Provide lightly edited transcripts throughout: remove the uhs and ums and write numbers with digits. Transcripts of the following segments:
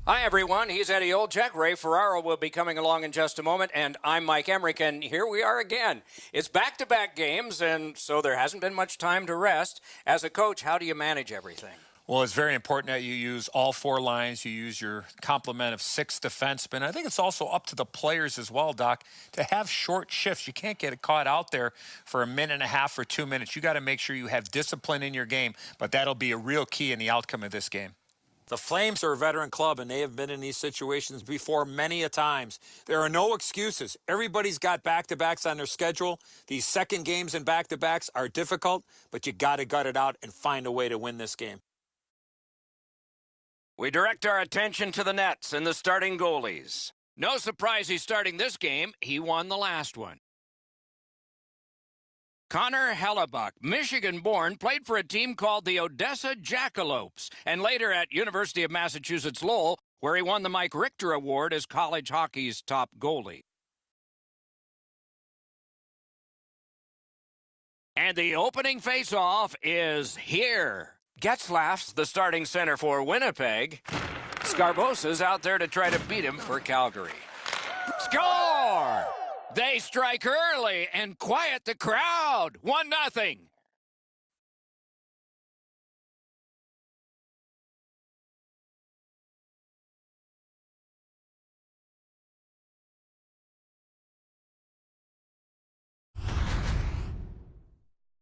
Hi, everyone. He's Eddie Olczyk. Ray Ferraro will be coming along in just a moment, and I'm Mike Emmerich, and here we are again. It's back-to-back games, and so there hasn't been much time to rest. As a coach, how do you manage everything? Well, it's very important that you use all four lines. You use your complement of 6 defensemen. I think it's also up to the players as well, Doc, to have short shifts. You can't get caught out there for a minute and a half or 2 minutes. You got to make sure you have discipline in your game, but that'll be a real key in the outcome of this game. The Flames are a veteran club, and they have been in these situations before many a times. There are no excuses. Everybody's got back-to-backs on their schedule. These second games and back-to-backs are difficult, but you got to gut it out and find a way to win this game. We direct our attention to the nets and the starting goalies. No surprise he's starting this game. He won the last one. Connor Hellebuck, Michigan-born, played for a team called the Odessa Jackalopes, and later at University of Massachusetts Lowell, where he won the Mike Richter Award as college hockey's top goalie. And the opening face-off is here. Getzlaf's the starting center for Winnipeg. Scarbosa's out there to try to beat him for Calgary. Score! They strike early and quiet the crowd. 1-0.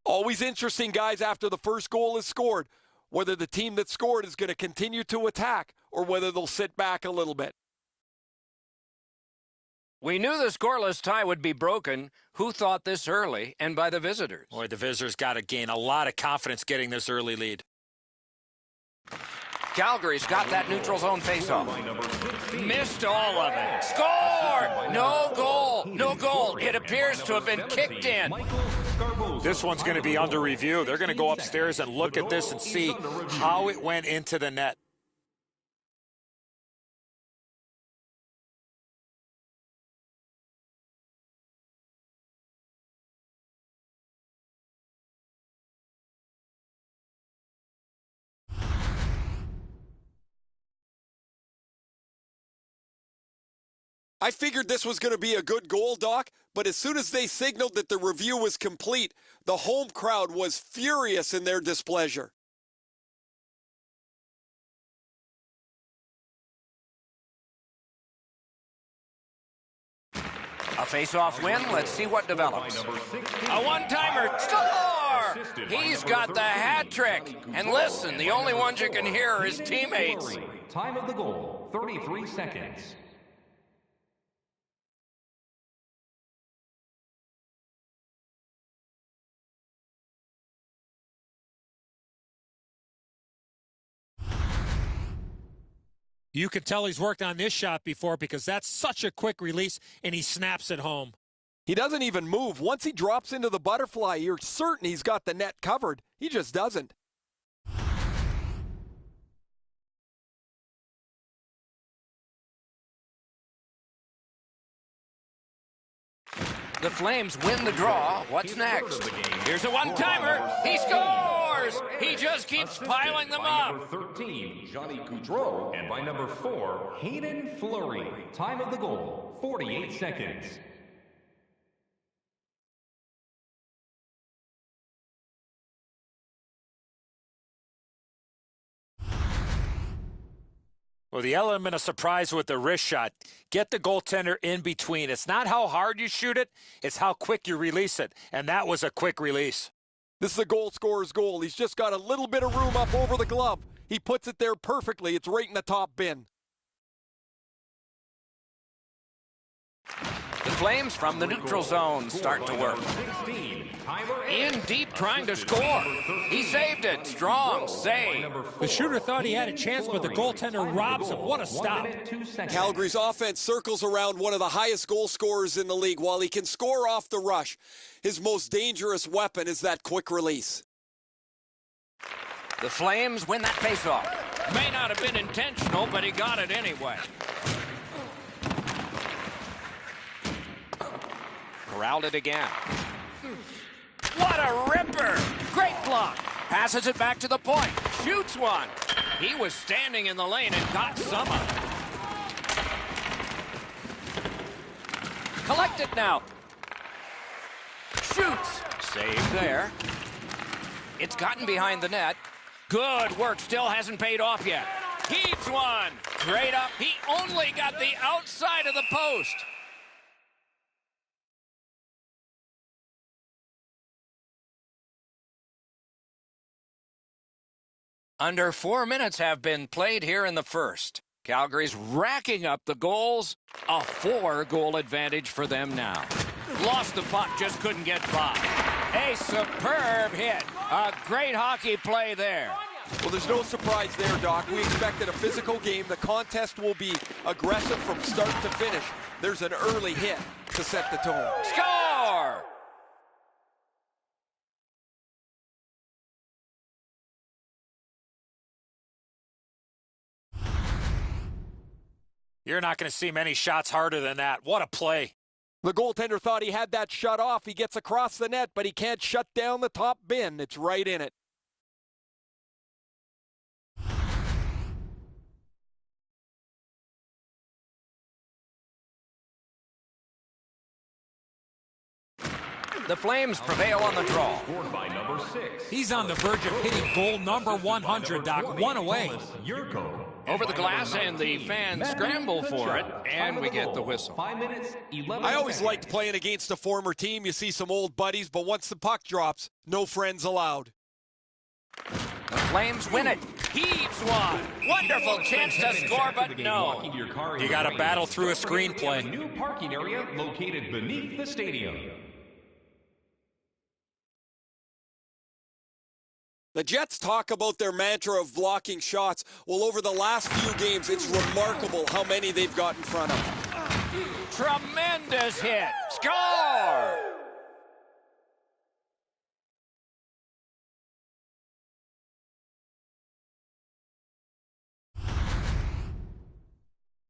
Always interesting, guys, after the first goal is scored, whether the team that scored is going to continue to attack or whether they'll sit back a little bit. We knew the scoreless tie would be broken. Who thought this early and by the visitors? Boy, the visitors got to gain a lot of confidence getting this early lead. Calgary's got that neutral zone faceoff. Missed all of it. Score! No goal. No goal. It appears to have been kicked in. This one's going to be under review. They're going to go upstairs and look at this and see how it went into the net. I figured this was going to be a good goal, Doc, but as soon as they signaled that the review was complete, the home crowd was furious in their displeasure. A face-off win. Let's see what develops. A one-timer. Score! He's got the hat trick. And listen, the only ones you can hear are his teammates. Time of the goal, 33 seconds. You can tell he's worked on this shot before because that's such a quick release, and he snaps it home. He doesn't even move. Once he drops into the butterfly, you're certain he's got the net covered. He just doesn't. The Flames win the draw. What's next? Here's a one-timer. He scores! He just keeps piling them up. Number 13, Johnny Gaudreau, and by number 4, Hayden Fleury. Time of the goal, 48 seconds. Well, the element of surprise with the wrist shot, get the goaltender in between. It's not how hard you shoot it, it's how quick you release it. And that was a quick release. This is a goal scorer's goal. He's just got a little bit of room up over the glove. He puts it there perfectly. It's right in the top bin. The Flames from the neutral zone start to work. In deep, trying to score. He saved it. Strong save. The shooter thought he had a chance, but the goaltender robs him. What a stop. Calgary's offense circles around one of the highest goal scorers in the league. While he can score off the rush, his most dangerous weapon is that quick release. The Flames win that faceoff. May not have been intentional, but he got it anyway. Corralled it again. What a ripper! Great block. Passes it back to the point. Shoots one. He was standing in the lane and got some of it. Collect it now. Shoots. Save there. It's gotten behind the net. Good work. Still hasn't paid off yet. Heaves one. Straight up. He only got the outside of the post. Under 4 minutes have been played here in the first. Calgary's racking up the goals. A 4-goal advantage for them now. Lost the puck, just couldn't get by. A superb hit. A great hockey play there. Well, there's no surprise there, Doc. We expected a physical game. The contest will be aggressive from start to finish. There's an early hit to set the tone. Score! You're not going to see many shots harder than that. What a play. The goaltender thought he had that shut off. He gets across the net, but he can't shut down the top bin. It's right in it. The Flames prevail on the draw. Scored by number 6. He's on the verge of hitting goal number 100, Doc. One away. Over the glass, and the fans scramble for it, and we get the whistle. 5 minutes, 11 I always seconds. liked playing against a former team. You see some old buddies, but once the puck drops, no friends allowed. The Flames win it. Heaves one. Wonderful chance to score, but no. You got to battle through a screenplay. New parking area located beneath the stadium. The Jets talk about their mantra of blocking shots. Well, over the last few games, it's remarkable how many they've got in front of. Tremendous hit. Score!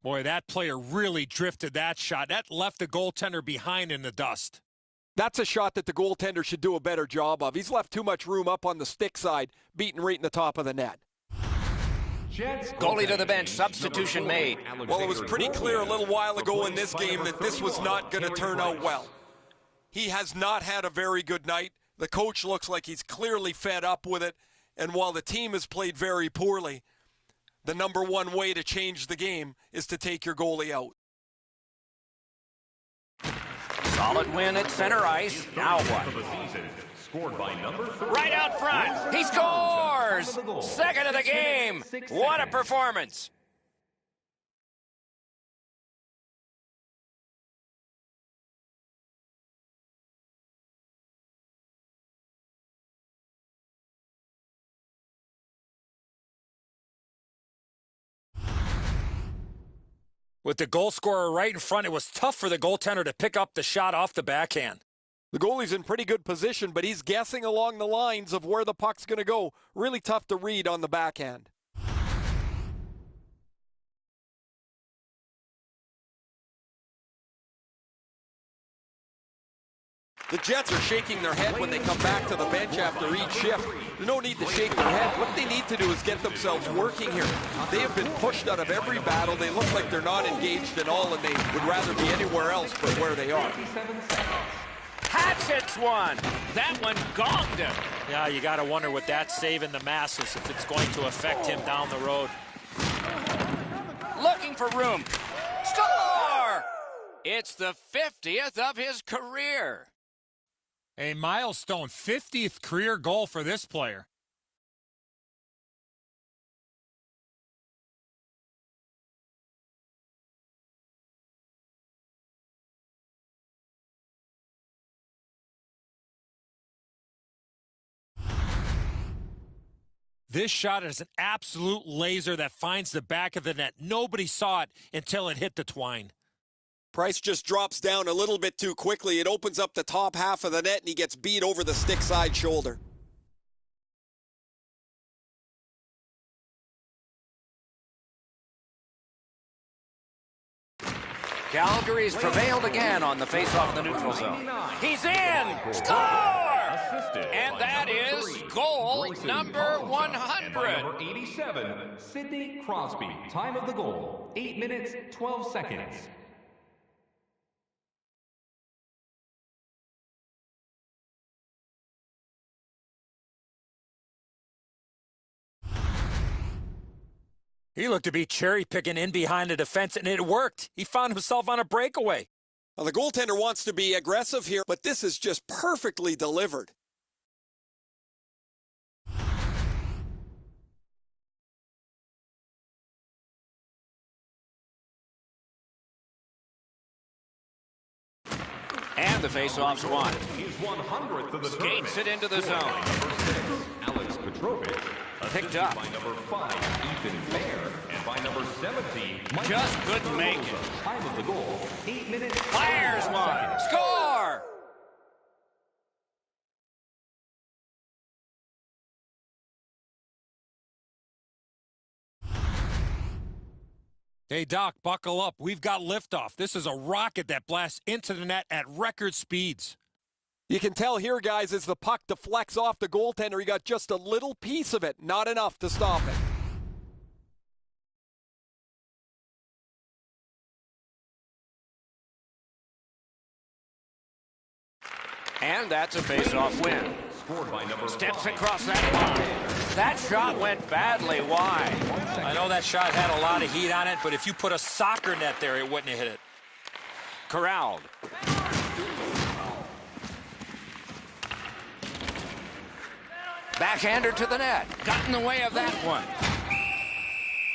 Boy, that player really drifted that shot. That left the goaltender behind in the dust. That's a shot that the goaltender should do a better job of. He's left too much room up on the stick side, beaten right in the top of the net. Goalie to the bench, substitution made. Well, it was pretty clear a little while ago in this game that this was not going to turn out well. He has not had a very good night. The coach looks like he's clearly fed up with it. And while the team has played very poorly, the number one way to change the game is to take your goalie out. Solid win at center ice. Now what? Scored by number 3. Right out front. He scores! Second of the game. What a performance. With the goal scorer right in front, it was tough for the goaltender to pick up the shot off the backhand. The goalie's in pretty good position, but he's guessing along the lines of where the puck's going to go. Really tough to read on the backhand. The Jets are shaking their head when they come back to the bench after each shift. There's no need to shake their head. What they need to do is get themselves working here. They have been pushed out of every battle. They look like they're not engaged at all, and they would rather be anywhere else but where they are. Hatchets one. That one gonged him. Yeah, you got to wonder with that save in the masses if it's going to affect him down the road. Looking for room. Score! It's the 50th of his career. A milestone 50th career goal for this player. This shot is an absolute laser that finds the back of the net. Nobody saw it until it hit the twine. Price just drops down a little bit too quickly. It opens up the top half of the net, and he gets beat over the stick side shoulder. Calgary's prevailed again on the faceoff in the neutral zone. He's in! Score! And that is goal number 100. Number 87, Sidney Crosby. Time of the goal, 8 minutes, 12 seconds. He looked to be cherry-picking in behind the defense, and it worked. He found himself on a breakaway. Well, the goaltender wants to be aggressive here, but this is just perfectly delivered. And the face-off's won. He's 100th of the Skates it into the zone. Number 6, Alex Petrovich. Picked up. By number 5, Ethan Bear. And by number 17, Mike Just couldn't make it. Time of the goal, 8 minutes. Fires one. Score! Hey, Doc, buckle up. We've got liftoff. This is a rocket that blasts into the net at record speeds. You can tell here, guys, as the puck deflects off the goaltender, he got just a little piece of it, not enough to stop it. And that's a face-off win. Scored by number Steps 5. across that line. That shot went badly wide. I know that shot had a lot of heat on it, but if you put a soccer net there, it wouldn't have hit it. Corralled. Backhander to the net. Got in the way of that one.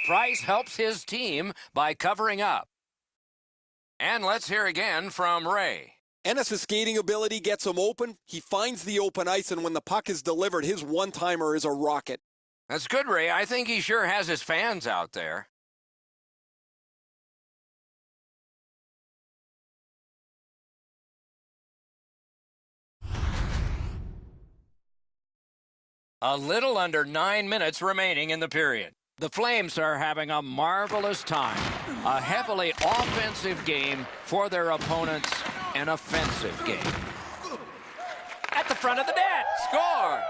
Price helps his team by covering up. And let's hear again from Ray. Ennis' skating ability gets him open. He finds the open ice, and when the puck is delivered, his one-timer is a rocket. That's good, Ray. I think he sure has his fans out there. A little under 9 minutes remaining in the period. The Flames are having a marvelous time. A heavily offensive game for their opponents, an offensive game. At the front of the net, score!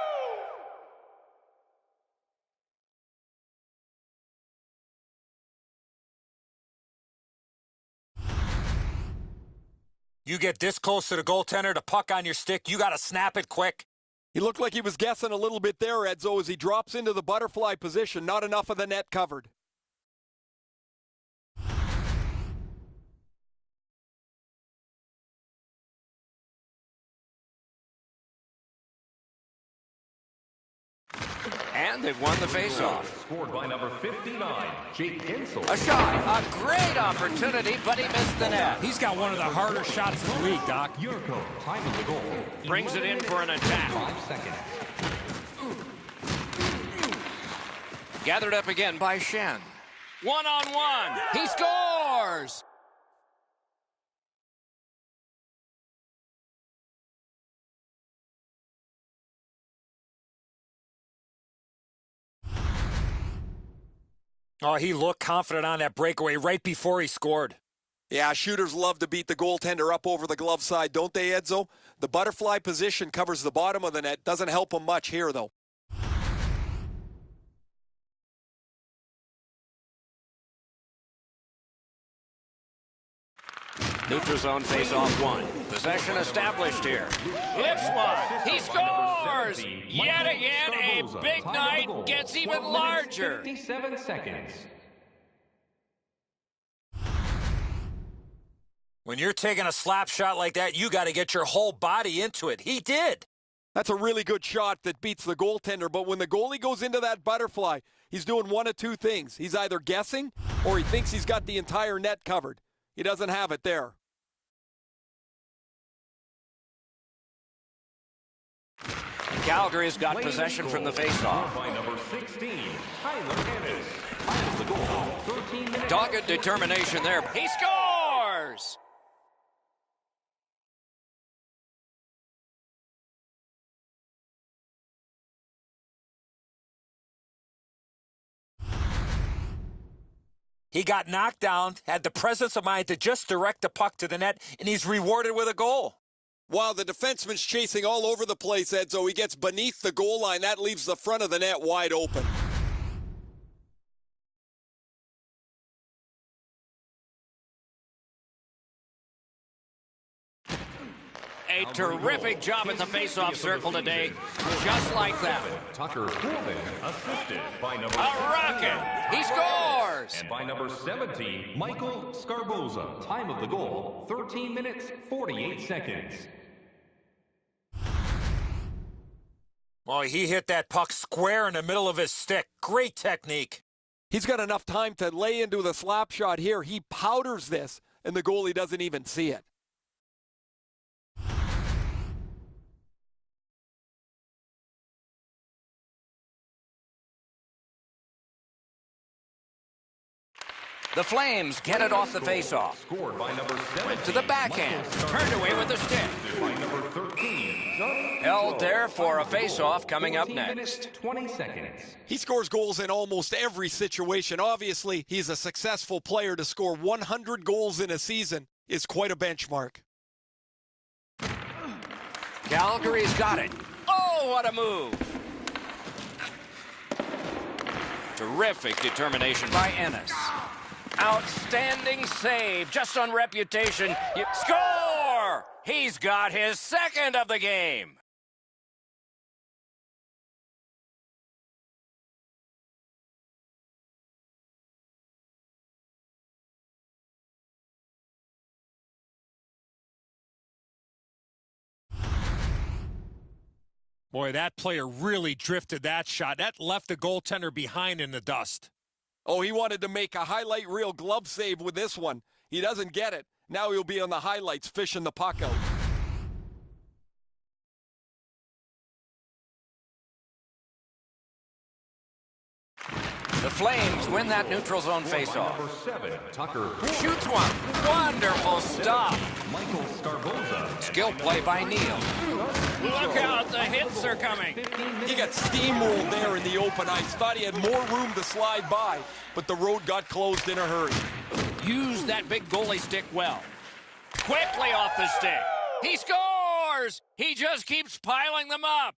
You get this close to the goaltender, the puck on your stick, you got to snap it quick. He looked like he was guessing a little bit there, Edzo, as he drops into the butterfly position. Not enough of the net covered. And they've won the faceoff. Scored by number 59, Jake Gensel. A shot, a great opportunity, but he missed the net. He's got one of the harder shots in the league, Doc. Yurko, time of the goal. Brings it in for an attack. 5 seconds. Gathered up again by Shen. One-on-one. He scores! Oh, he looked confident on that breakaway right before he scored. Yeah, shooters love to beat the goaltender up over the glove side, don't they, Edzo? The butterfly position covers the bottom of the net. Doesn't help him much here, though. Neutral zone face-off one. Possession established here. Lifts one. He scores! Yet again, a big night gets even larger. 57 seconds. When you're taking a slap shot like that, you got to get your whole body into it. He did. That's a really good shot that beats the goaltender, but when the goalie goes into that butterfly, he's doing one of two things. He's either guessing or he thinks he's got the entire net covered. He doesn't have it there. Calgary's got possession from the faceoff. By number 16, Tyler Ennis. Time of the goal, 13 minutes. Dogged determination there. He scores! He got knocked down, had the presence of mind to just direct the puck to the net, and he's rewarded with a goal. While the defenseman's chasing all over the place, Edzo, he gets beneath the goal line. That leaves the front of the net wide open. A a terrific job at the face-off circle today. Just like that. Tucker Corbin, assisted by number A rocket. He scores. And by number 17, Michael Scarboza. Time of the goal, 13 minutes, 48 seconds. Boy, he hit that puck square in the middle of his stick. Great technique. He's got enough time to lay into the slap shot here. He powders this, and the goalie doesn't even see it. The Flames get it off the faceoff. Scored by number 7. Went to the backhand. Turned away with the stick. By number 13. Held there for a faceoff coming up 14 next. minutes, 20 seconds. He scores goals in almost every situation. Obviously, he's a successful player. To score 100 goals in a season is quite a benchmark. Calgary's got it. Oh, what a move. Terrific determination by Ennis. Outstanding save, just on reputation. Score! He's got his second of the game. Boy, that player really drifted that shot. That left the goaltender behind in the dust. Oh, he wanted to make a highlight reel glove save with this one. He doesn't get it. Now he'll be on the highlights fishing the puck out. The Flames win that neutral zone faceoff. Number 7, Tucker Shoots one. Wonderful stop. Michael Scarboza. Skill play by Neal. Look out, the hits are coming. He got steamrolled there in the open ice. Thought he had more room to slide by, but the road got closed in a hurry. Use that big goalie stick well. Quickly off the stick. He scores! He just keeps piling them up.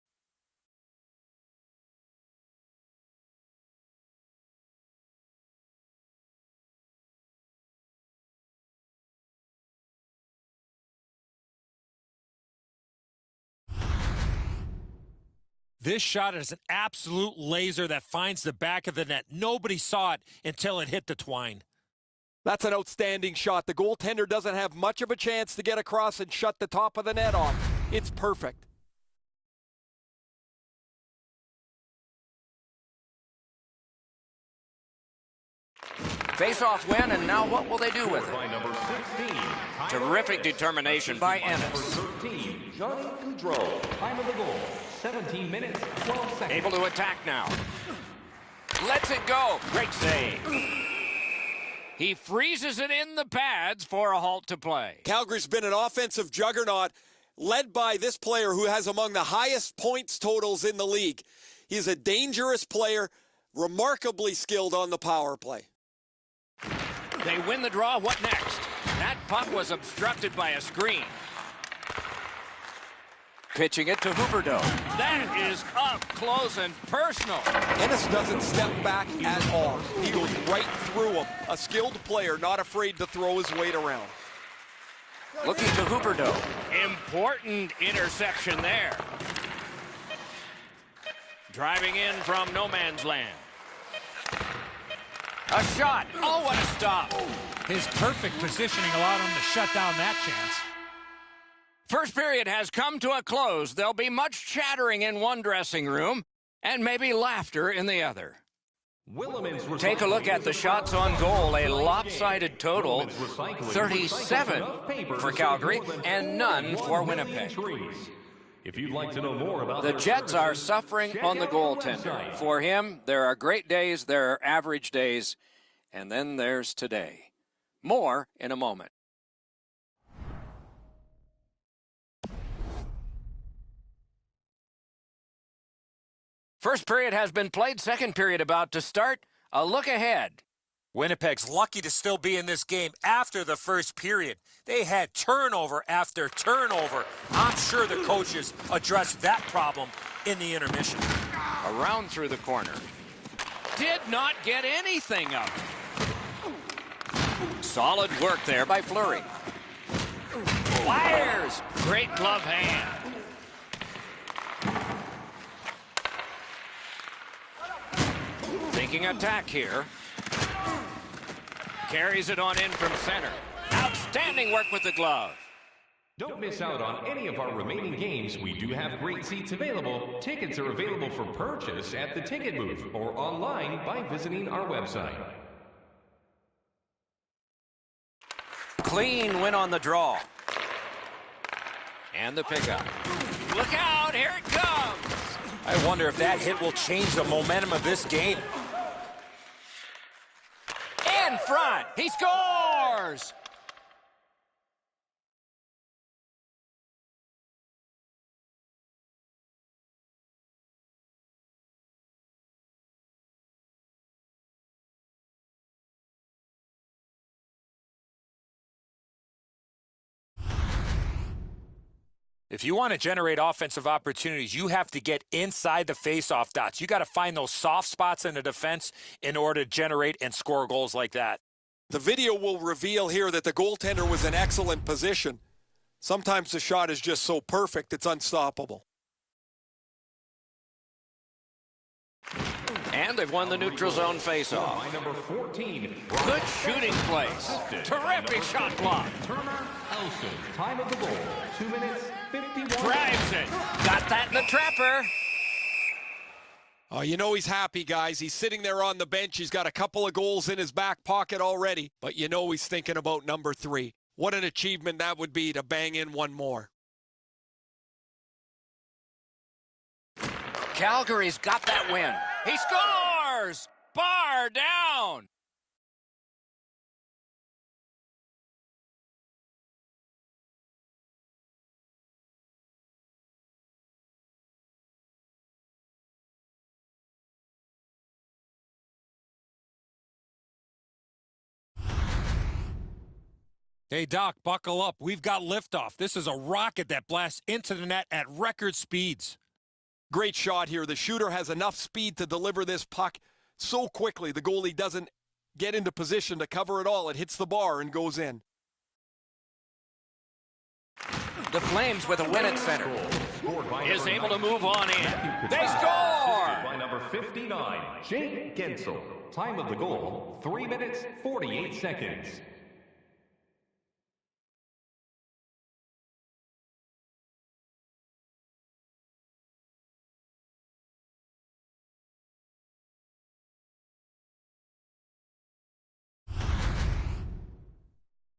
This shot is an absolute laser that finds the back of the net. Nobody saw it until it hit the twine. That's an outstanding shot. The goaltender doesn't have much of a chance to get across and shut the top of the net off. It's perfect. Face-off win, and now what will they do with By it? number 16. Terrific determination by Number Ennis. 13, Johnny Gaudreau. Time of the goal, 17 minutes, 12 seconds. Able to attack now. Lets it go. Great save. He freezes it in the pads for a halt to play. Calgary's been an offensive juggernaut, led by this player who has among the highest points totals in the league. He's a dangerous player, remarkably skilled on the power play. They win the draw. What next? That puck was obstructed by a screen. Pitching it to Huberdeau. That is up close and personal. Ennis doesn't step back at all. He goes right through him. A skilled player, not afraid to throw his weight around. Looking to Huberdeau. Important interception there. Driving in from no man's land. A shot. Oh, what a stop. His perfect positioning allowed him to shut down that chance. First period has come to a close. There'll be much chattering in one dressing room and maybe laughter in the other. Take a look at the shots on goal. A lopsided total, 37 for Calgary and none for Winnipeg. If you'd like to know more about The Jets are suffering on the goaltender. For him, there are great days, there are average days, and then there's today. More in a moment. First period has been played. Second period about to start. A look ahead. Winnipeg's lucky to still be in this game after the first period. They had turnover after turnover. I'm sure the coaches addressed that problem in the intermission. Around through the corner. Did not get anything of it. Solid work there by Fleury. Fires! Great glove hand. Thinking attack here. Carries it on in from center. Outstanding work with the glove. Don't miss out on any of our remaining games. We do have great seats available. Tickets are available for purchase at the ticket booth or online by visiting our website. Clean win on the draw. And the pickup. Look out, here it comes. I wonder if that hit will change the momentum of this game. In front, he scores! If you want to generate offensive opportunities, you have to get inside the face-off dots. You got to find those soft spots in the defense in order to generate and score goals like that. The video will reveal here that the goaltender was in excellent position. Sometimes the shot is just so perfect, it's unstoppable. And they've won the neutral zone faceoff. By number 14. Good shooting place. Terrific shot block. Turner Elson. Time of the goal, 2 minutes, 51. Drives it. Got that in the trapper. Oh, you know he's happy, guys. He's sitting there on the bench. He's got a couple of goals in his back pocket already. But you know he's thinking about number 3. What an achievement that would be to bang in one more. Calgary's got that win. He scores! Bar down! Hey, Doc, buckle up. We've got liftoff. This is a rocket that blasts into the net at record speeds. Great shot here. The shooter has enough speed to deliver this puck so quickly. The goalie doesn't get into position to cover it all. It hits the bar and goes in. The Flames with a win at center. Is able to move on in. They score! By number 59, Jake Gensel. Time of the goal, 3 minutes, 48 seconds.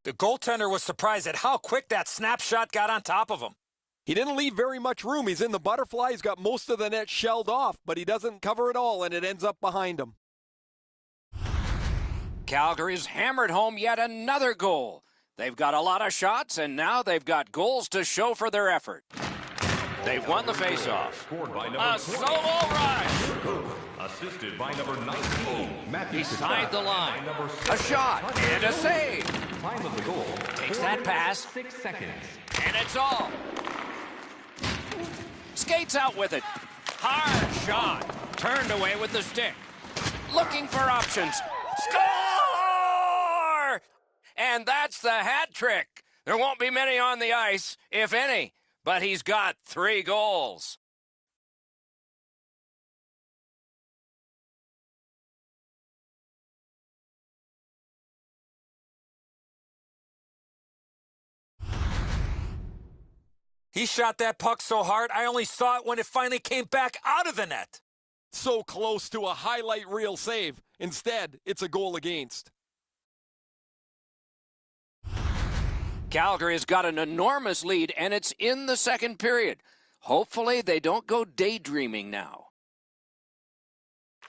The goaltender was surprised at how quick that snapshot got on top of him. He didn't leave very much room. He's in the butterfly. He's got most of the net shelled off, but he doesn't cover it all, and it ends up behind him. Calgary's hammered home yet another goal. They've got a lot of shots, and now they've got goals to show for their effort. They've won the faceoff. A solo run. Assisted by number 19, Matthew Beside the line. A shot and a save. Time of the goal. Takes that pass. 6 seconds. And it's all. Skates out with it. Hard shot. Turned away with the stick. Looking for options. Score! And that's the hat trick. There won't be many on the ice, if any, but he's got 3 goals. He shot that puck so hard, I only saw it when it finally came back out of the net. So close to a highlight reel save. Instead, it's a goal against. Calgary's got an enormous lead, and it's in the second period. Hopefully, they don't go daydreaming now.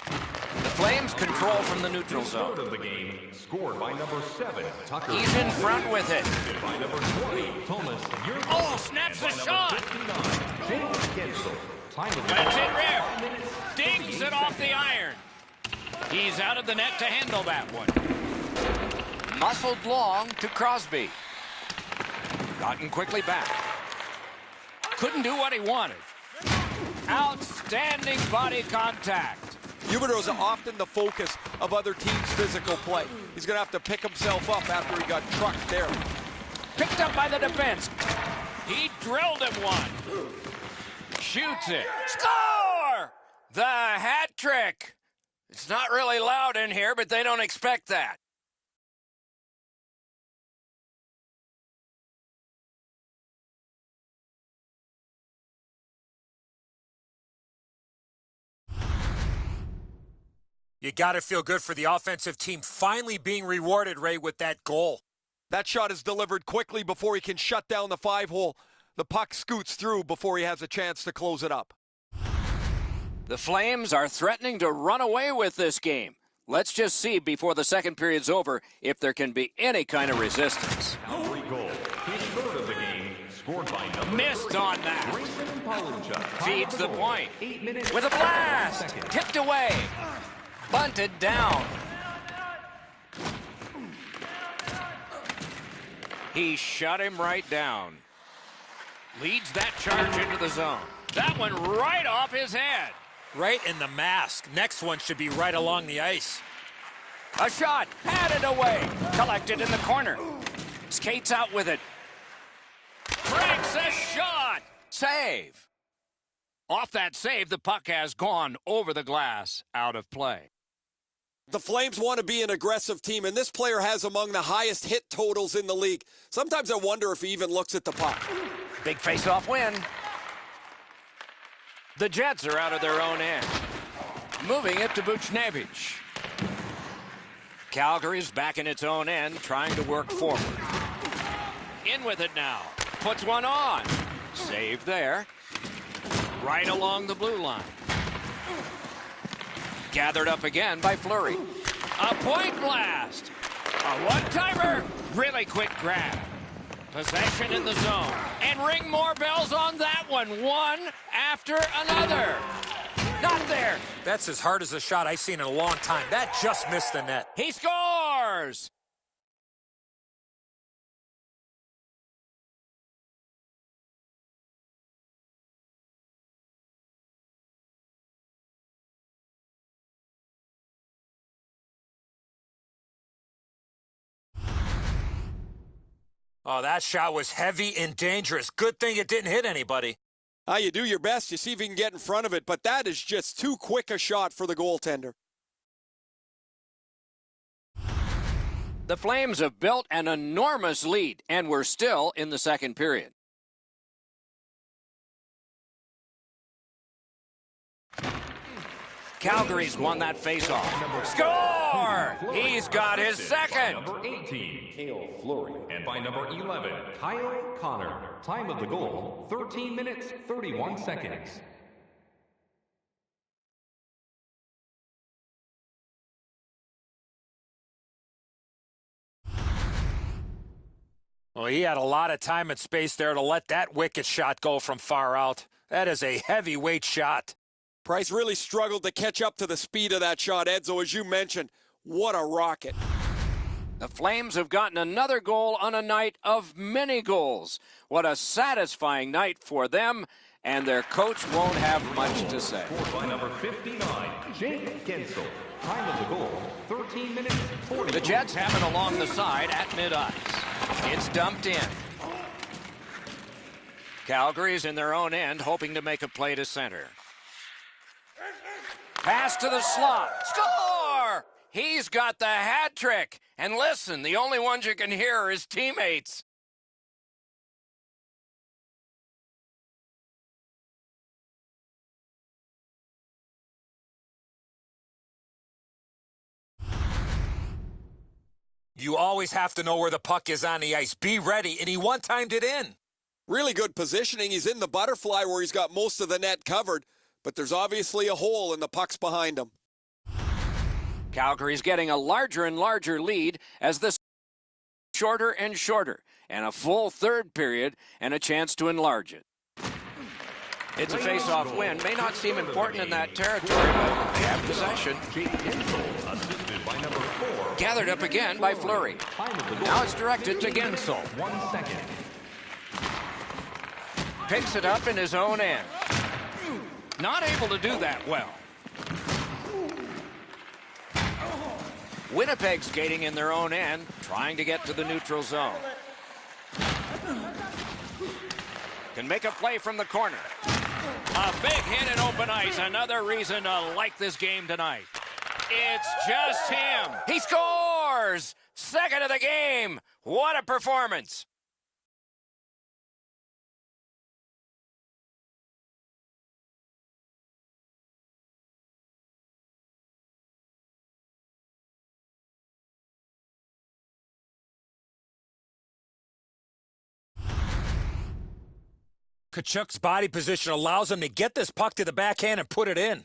The Flames control from the neutral zone. Third of the game, scored by number 7, Tucker. He's in front with it. By number 20, Thomas. Oh, snaps a shot. 59, Jake Gensel. Time of the That's it, goal, Rip. 5 minutes, Dings it off the iron. He's out of the net to handle that one. Muscled long to Crosby. Gotten quickly back. Couldn't do what he wanted. Outstanding body contact. Huberdeau's often the focus of other teams' physical play. He's going to have to pick himself up after he got trucked there. Picked up by the defense. He drilled him one. Shoots it. Score! The hat trick. It's not really loud in here, but they don't expect that. You got to feel good for the offensive team finally being rewarded, Ray, with that goal. That shot is delivered quickly before he can shut down the 5-hole. The puck scoots through before he has a chance to close it up. The Flames are threatening to run away with this game. Let's just see before the second period's over if there can be any kind of resistance. Calgary goal. His third of the game, scored by number Missed 3, on that. Grayson Pollinchuk. Feeds the point. 8 minutes, With a blast. 7 seconds. Tipped away. Bunted down. He shut him right down. Leads that charge into the zone. That one right off his head. Right in the mask. Next one should be right along the ice. A shot. Headed away. Collected in the corner. Skates out with it. Breaks a shot. Save. Off that save, the puck has gone over the glass. Out of play. The Flames want to be an aggressive team, and this player has among the highest hit totals in the league. Sometimes I wonder if he even looks at the puck. Big face-off win. The Jets are out of their own end. Moving it to Buchnevich. Calgary's back in its own end, trying to work forward. In with it now. Puts one on. Save there. Right along the blue line. Gathered up again by Fleury. A point blast. A one-timer. Really quick grab. Possession in the zone. And ring more bells on that one. One after another. Not there. That's as hard as a shot I've seen in a long time. That just missed the net. He scores. Oh, that shot was heavy and dangerous. Good thing it didn't hit anybody. You do your best. You see if you can get in front of it, but that is just too quick a shot for the goaltender. The Flames have built an enormous lead, and we're still in the second period. Calgary's won that faceoff. Score! He's got his second. Number 18, Cale Fleury. And by number 11, Kyle Connor. Time of the goal, 13 minutes, 31 seconds. Well, he had a lot of time and space there to let that wicked shot go from far out. That is a heavyweight shot. Price really struggled to catch up to the speed of that shot, Edzo, as you mentioned. What a rocket. The Flames have gotten another goal on a night of many goals. What a satisfying night for them, and their coach won't have much to say. Scored by number 59, Jake Gensel. Time of the goal, 13 minutes, 40. The Jets have it along the side at mid-ice. It's dumped in. Calgary's in their own end, hoping to make a play to center. Pass to the slot. Score! He's got the hat trick. And listen, the only ones you can hear are his teammates. You always have to know where the puck is on the ice. Be ready, and he one-timed it in. Really good positioning. He's in the butterfly where he's got most of the net covered, but there's obviously a hole and the puck's behind him. Calgary's getting a larger and larger lead as this shorter and shorter, and a full third period and a chance to enlarge it. It's a face-off win. May not seem important in that territory, but they have possession. Jake Gensel, assisted by number 4. Gathered up again by Fleury. Now it's directed to Gensel. 1 second. Picks it up in his own end. Not able to do that well. Winnipeg skating in their own end, trying to get to the neutral zone. Can make a play from the corner. A big hit in open ice. Another reason to like this game tonight. It's just him. He scores! Second of the game. What a performance. Kachuk's body position allows him to get this puck to the backhand and put it in.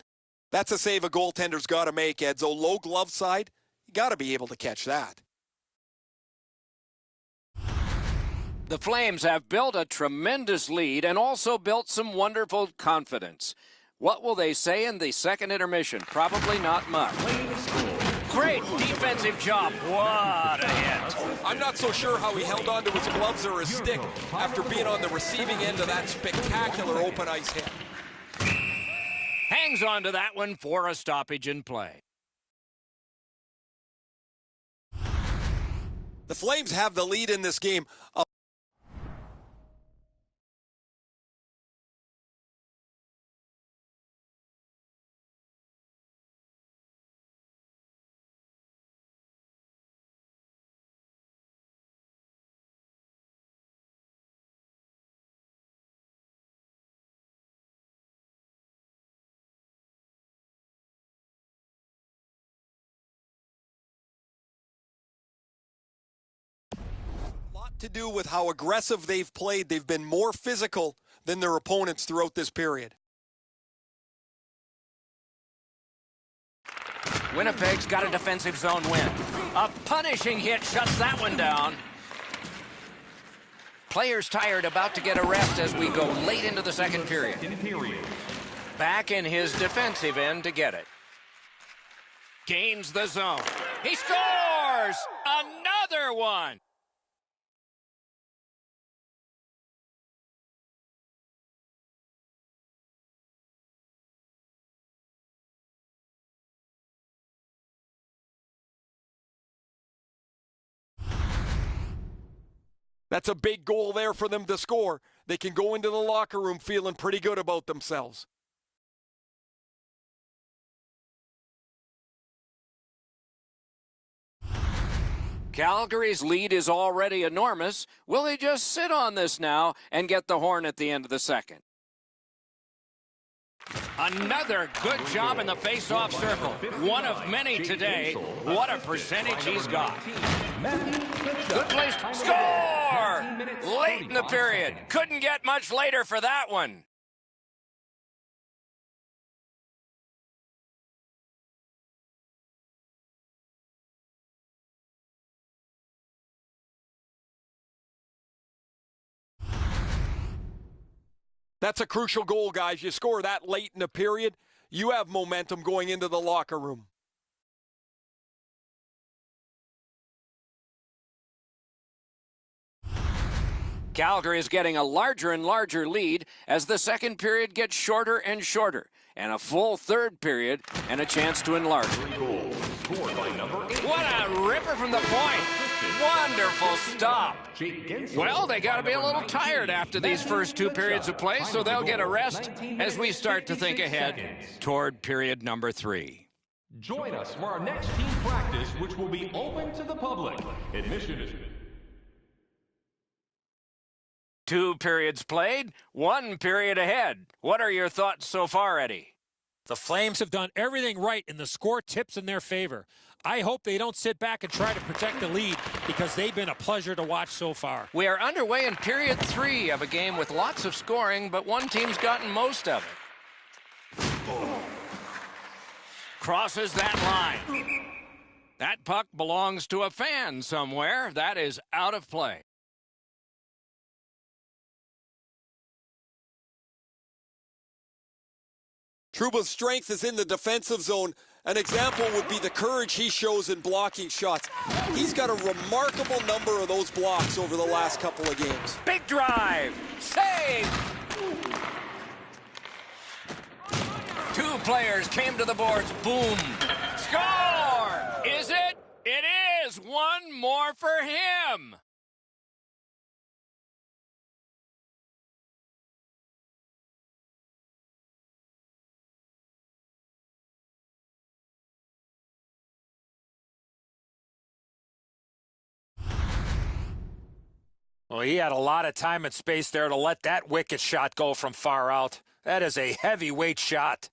That's a save a goaltender's got to make, Edzo. Low glove side, you got to be able to catch that. The Flames have built a tremendous lead and also built some wonderful confidence. What will they say in the second intermission? Probably not much. Great defensive job. What a hit. I'm not so sure how he held on to his gloves or his stick after being on the receiving end of that spectacular open ice hit. Hangs on to that one for a stoppage in play. The Flames have the lead in this game. To do with how aggressive they've played. They've been more physical than their opponents throughout this period. Winnipeg's got a defensive zone win. A punishing hit shuts that one down. Players tired, about to get a rest as we go late into the second period. Back in his defensive end to get it. Gains the zone. He scores! Another one! That's a big goal there for them to score. They can go into the locker room feeling pretty good about themselves. Calgary's lead is already enormous. Will they just sit on this now and get the horn at the end of the second? Another good job in the face-off circle. One of many today. What a percentage he's got. Good place. Score! Late in the period. Couldn't get much later for that one. That's a crucial goal, guys. You score that late in the period, you have momentum going into the locker room. Calgary is getting a larger and larger lead as the second period gets shorter and shorter, and a full third period and a chance to enlarge. What a ripper from the point. Wonderful stop. Well, they got to be a little tired after these first two periods of play, so they'll get a rest as we start to think ahead toward period number 3. Join us for our next team practice, which will be open to the public. Admission is... 2 periods played, 1 period ahead. What are your thoughts so far, Eddie? The Flames have done everything right, and the score tips in their favor. I hope they don't sit back and try to protect the lead because they've been a pleasure to watch so far. We are underway in period 3 of a game with lots of scoring, but one team's gotten most of it. Crosses that line. That puck belongs to a fan somewhere. That is out of play. Trouba's strength is in the defensive zone. An example would be the courage he shows in blocking shots. He's got a remarkable number of those blocks over the last couple of games. Big drive. Save. 2 players came to the boards. Boom. Score! Is it? It is. 1 more for him. Well, he had a lot of time and space there to let that wicked shot go from far out. That is a heavyweight shot.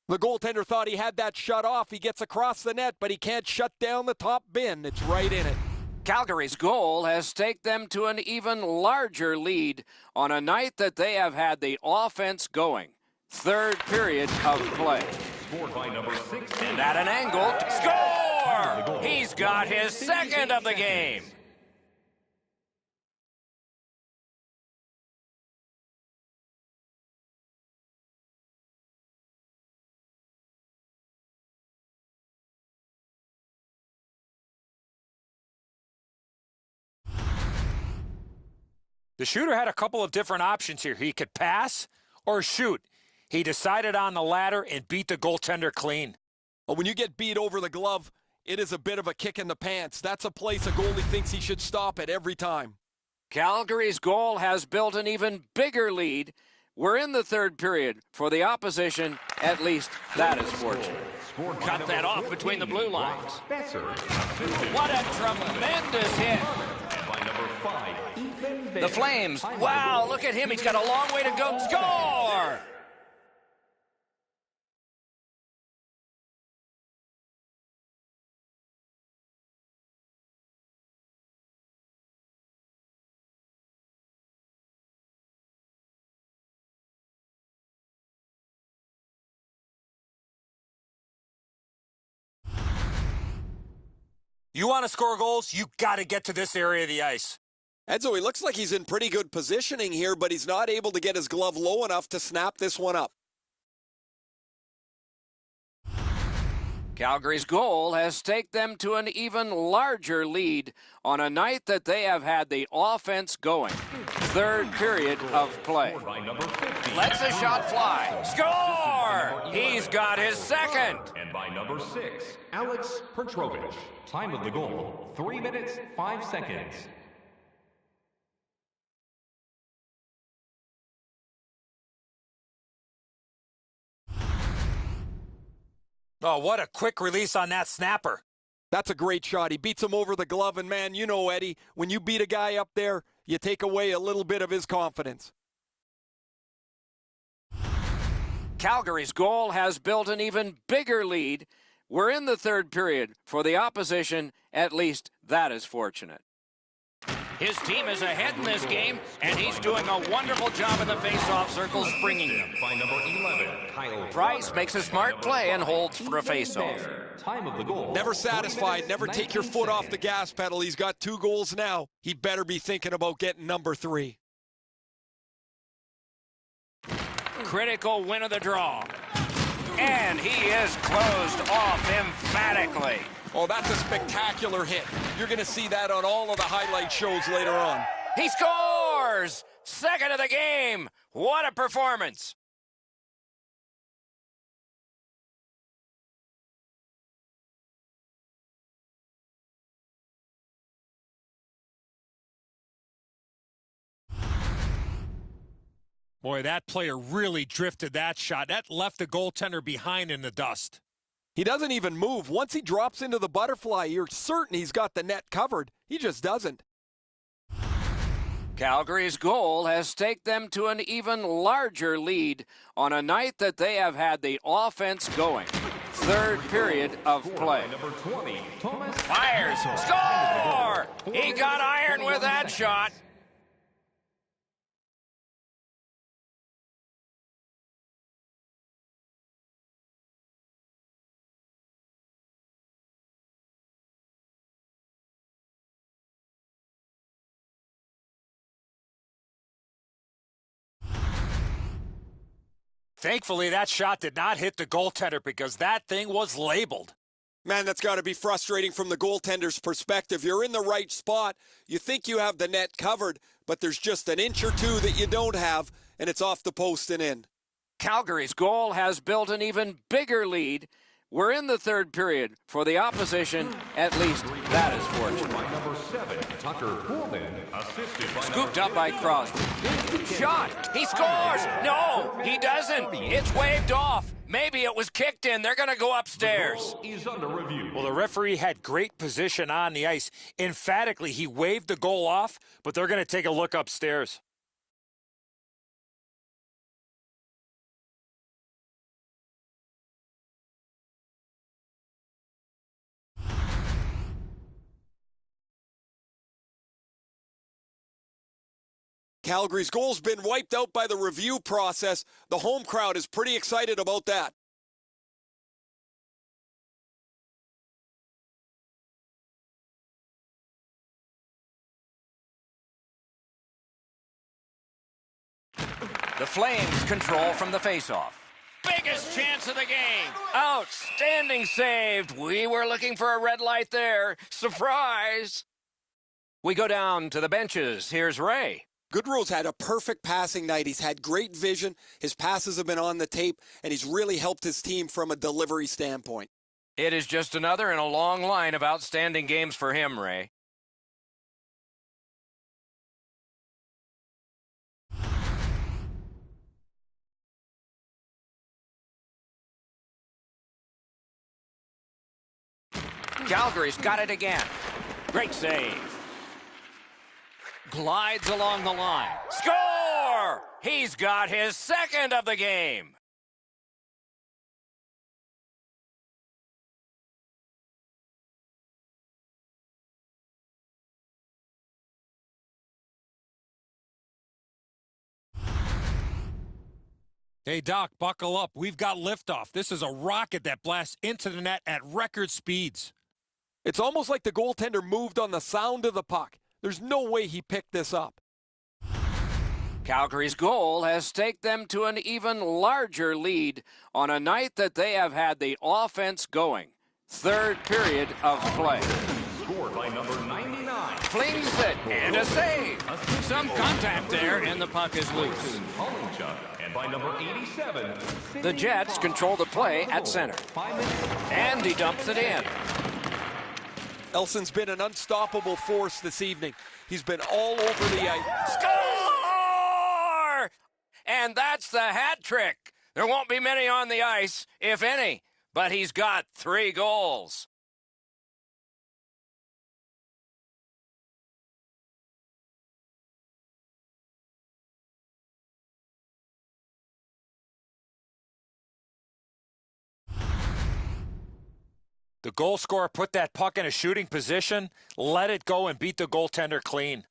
The goaltender thought he had that shut off. He gets across the net, but he can't shut down the top bin. It's right in it. Calgary's goal has taken them to an even larger lead on a night that they have had the offense going. Third period of play. Scored by number 16. And at an angle, score! He's got his second of the game. The shooter had a couple of different options here. He could pass or shoot. He decided on the latter and beat the goaltender clean. Well, when you get beat over the glove, it is a bit of a kick in the pants. That's a place a goalie thinks he should stop at every time. Calgary's goal has built an even bigger lead. We're in the third period. For the opposition, at least that is fortunate. Cut that off between the blue lines. What a tremendous hit. By number 5, Ethan. The Flames, wow, look at him. He's got a long way to go. Score! You want to score goals, you got to get to this area of the ice. Edzo, he looks like he's in pretty good positioning here, but he's not able to get his glove low enough to snap this one up. Calgary's goal has taken them to an even larger lead on a night that they have had the offense going. Third period of play. Lets a shot fly. Score! He's got his second. And by number 6, Alex Petrovich. Time of the goal, 3 minutes, 5 seconds. Oh, what a quick release on that snapper. That's a great shot. He beats him over the glove, and man, you know, Eddie, when you beat a guy up there, you take away a little bit of his confidence. Calgary's goal has built an even bigger lead. We're in the third period. For the opposition, at least that is fortunate. His team is ahead in this game, and he's doing a wonderful job in the face-off circle, springing them. By number 11, Kyle Price makes a smart play and holds for a face-off. Time of the goal. Never satisfied. Never take your foot off the gas pedal. He's got 2 goals now. He better be thinking about getting number 3. Critical win of the draw. And he is closed off emphatically. Oh, that's a spectacular hit. You're going to see that on all of the highlight shows later on. He scores! Second of the game. What a performance. Boy, that player really drifted that shot. That left the goaltender behind in the dust. He doesn't even move. Once he drops into the butterfly, you're certain he's got the net covered. He just doesn't. Calgary's goal has taken them to an even larger lead on a night that they have had the offense going. Third period of play. Number 20, Thomas. Fires. Score! He got iron with that shot. Thankfully, that shot did not hit the goaltender because that thing was labeled. Man, that's got to be frustrating from the goaltender's perspective. You're in the right spot. You think you have the net covered, but there's just an inch or two that you don't have, and it's off the post and in. Calgary's goal has built an even bigger lead. We're in the third period. For the opposition, at least that is fortunate. By number 7, Tucker Pullman, assisted by Scooped up by Crosby. Shot! He scores! No, he doesn't! It's waved off. Maybe it was kicked in. They're going to go upstairs. Is under review. Well, the referee had great position on the ice. Emphatically, he waved the goal off, but they're going to take a look upstairs. Calgary's goal's been wiped out by the review process. The home crowd is pretty excited about that. The Flames control from the faceoff. Biggest chance of the game. Outstanding save. We were looking for a red light there. Surprise. We go down to the benches. Here's Ray. Goodrow's had a perfect passing night. He's had great vision. His passes have been on the tape, and he's really helped his team from a delivery standpoint. It is just another in a long line of outstanding games for him, Ray. Calgary's got it again. Great save. Glides along the line. Score! He's got his second of the game. Hey, Doc, buckle up. We've got liftoff. This is a rocket that blasts into the net at record speeds. It's almost like the goaltender moved on the sound of the puck. There's no way he picked this up. Calgary's goal has staked them to an even larger lead on a night that they have had the offense going. Third period of play. Scored by number 99. Flings it, and a save. Some contact there, and the puck is loose. And by number 87. The Jets control the play at center. And he dumps it in. Elson's been an unstoppable force this evening. He's been all over the ice. Score! And that's the hat trick. There won't be many on the ice, if any, but he's got 3 goals. The goal scorer put that puck in a shooting position, let it go, and beat the goaltender clean.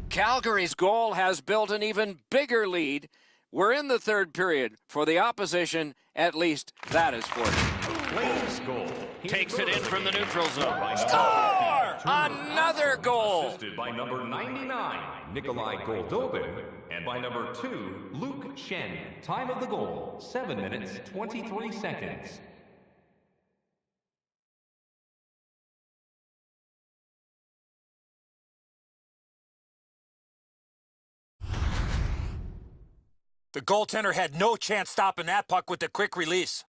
Calgary's goal has built an even bigger lead. We're in the third period. For the opposition, at least that is fortunate. Flames goal. Takes it in from the neutral zone. Score! Another goal! Assisted by number 99, Nikolai Goldobin. And by number 2, Luke Shen. Time of the goal, 7 minutes, 23 seconds. The goaltender had no chance stopping that puck with the quick release.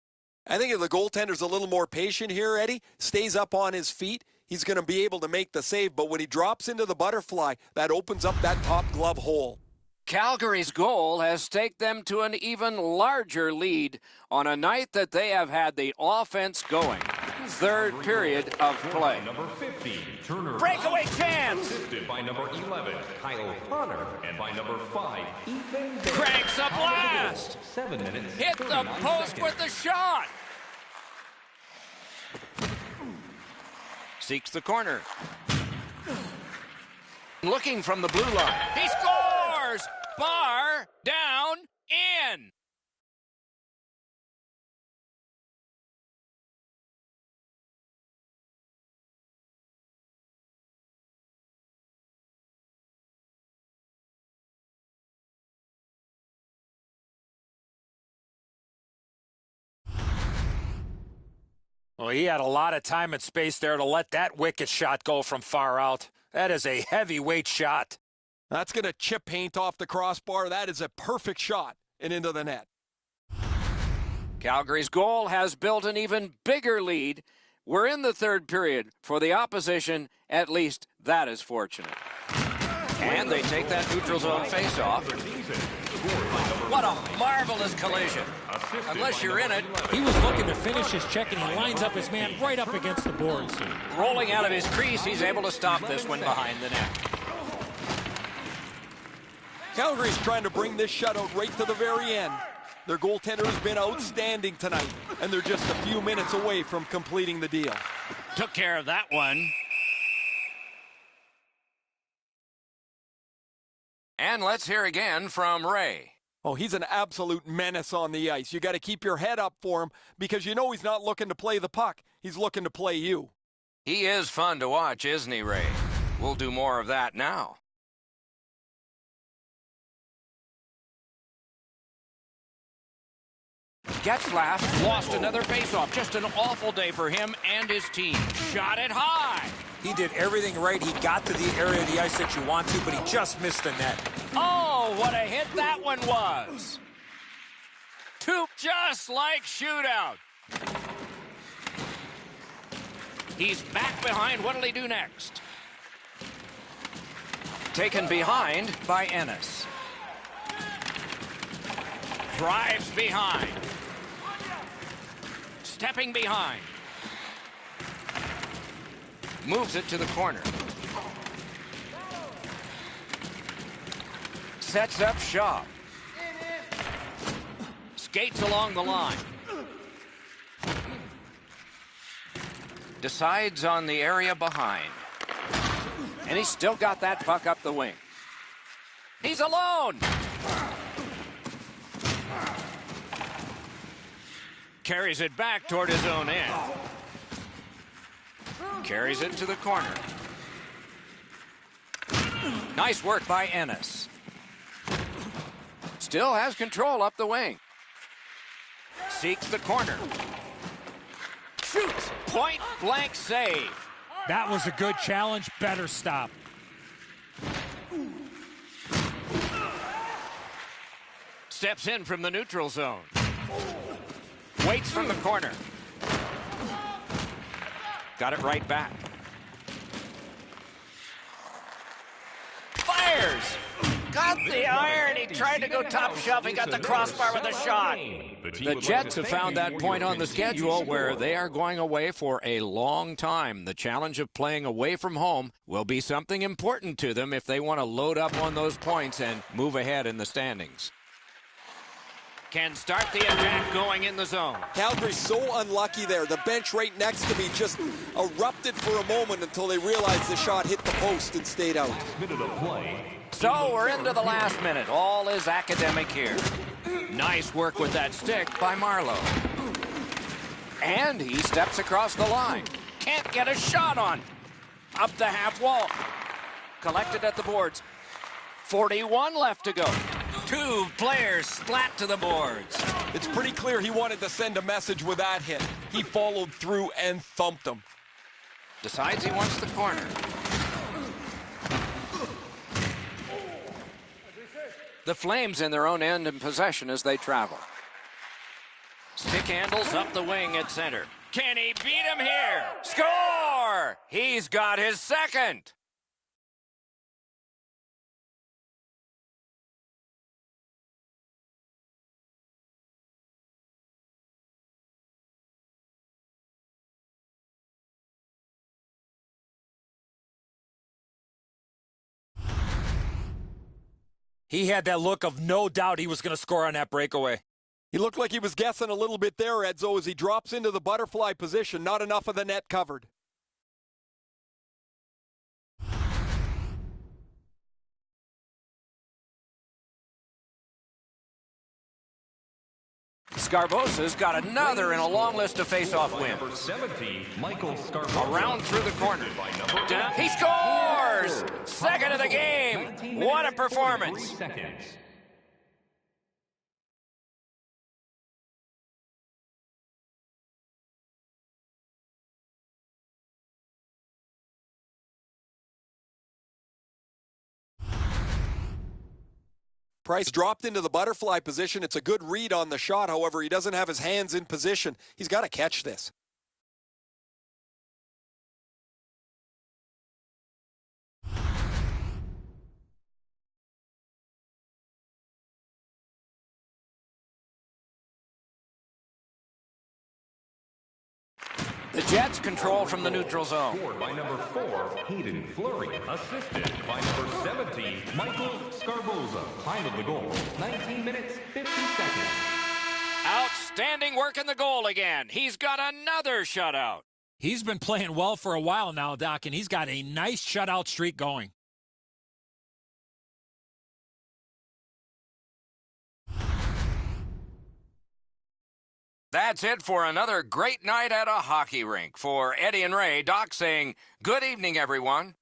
I think if the goaltender's a little more patient here, Eddie, stays up on his feet, he's going to be able to make the save. But when he drops into the butterfly, that opens up that top glove hole. Calgary's goal has staked them to an even larger lead on a night that they have had the offense going. Third period of play. Number 50, Turner. Breakaway chance! Assisted by number 11, Kyle Connor. And by number 5, Ethan Bear. Cranks a blast! 7 minutes, Hit the 39 post seconds. with the shot! Seeks the corner. Looking from the blue line. He scores! Bar, down, in! Well, he had a lot of time and space there to let that wicked shot go from far out. That is a heavyweight shot. That's going to chip paint off the crossbar. That is a perfect shot and into the net. Calgary's goal has built an even bigger lead. We're in the third period. For the opposition, at least that is fortunate. And they take that neutral zone face-off. What a marvelous collision. Unless you're in it. He was looking to finish his check, and he lines up his man right up against the boards. Rolling out of his crease, he's able to stop this one behind the net. Calgary's trying to bring this shutout right to the very end. Their goaltender has been outstanding tonight, and they're just a few minutes away from completing the deal. Took care of that one. And let's hear again from Ray. Oh, he's an absolute menace on the ice. You got to keep your head up for him because you know he's not looking to play the puck. He's looking to play you. He is fun to watch, isn't he, Ray? We'll do more of that now. Getzlaf lost another faceoff. Just an awful day for him and his team. Shot it high. He did everything right. He got to the area of the ice that you want to, but he just missed the net. Oh, what a hit that one was. Two, just like shootout. He's back behind. What'll he do next? Taken behind by Ennis. Drives behind. Stepping behind. Moves it to the corner. Sets up shop. Skates along the line. Decides on the area behind. And he's still got that puck up the wing. He's alone. Carries it back toward his own end. Carries it to the corner. Nice work by Ennis. Still has control up the wing. Seeks the corner. Shoots. Point blank save. That was a good challenge. Better stop. Steps in from the neutral zone. Waits from the corner. Got it right back. Fires! Got the iron. He tried to go top shelf. He got the crossbar with a shot. The Jets have found that point on the schedule where they are going away for a long time. The challenge of playing away from home will be something important to them if they want to load up on those points and move ahead in the standings. Can start the attack going in the zone. Calgary's so unlucky there. The bench right next to me just erupted for a moment until they realized the shot hit the post and stayed out. So we're into the last minute. All is academic here. Nice work with that stick by Marlowe. And he steps across the line. Can't get a shot on. Up the half wall. Collected at the boards. 41 left to go. Two players splat to the boards. It's pretty clear he wanted to send a message with that hit. He followed through and thumped him. Decides he wants the corner. The Flames in their own end in possession as they travel. Stick handles up the wing at center. Can he beat him here? Score! He's got his second. He had that look of no doubt he was going to score on that breakaway. He looked like he was guessing a little bit there, Edzo, as he drops into the butterfly position. Not enough of the net covered. Scarbosa's got another in a long list of face-off wins. 17, Michael Scarbosa. Around through the corner. He scores! Second of the game. What a performance. Price dropped into the butterfly position. It's a good read on the shot. However, he doesn't have his hands in position. He's got to catch this. The Jets control from the neutral zone. Scored by number 4, Hayden Fleury. Assisted by number 17, Michael Scarboza. Time of the goal, 19 minutes, 50 seconds. Outstanding work in the goal again. He's got another shutout. He's been playing well for a while now, Doc, and he's got a nice shutout streak going. That's it for another great night at a hockey rink. For Eddie and Ray, Doc saying, good evening, everyone.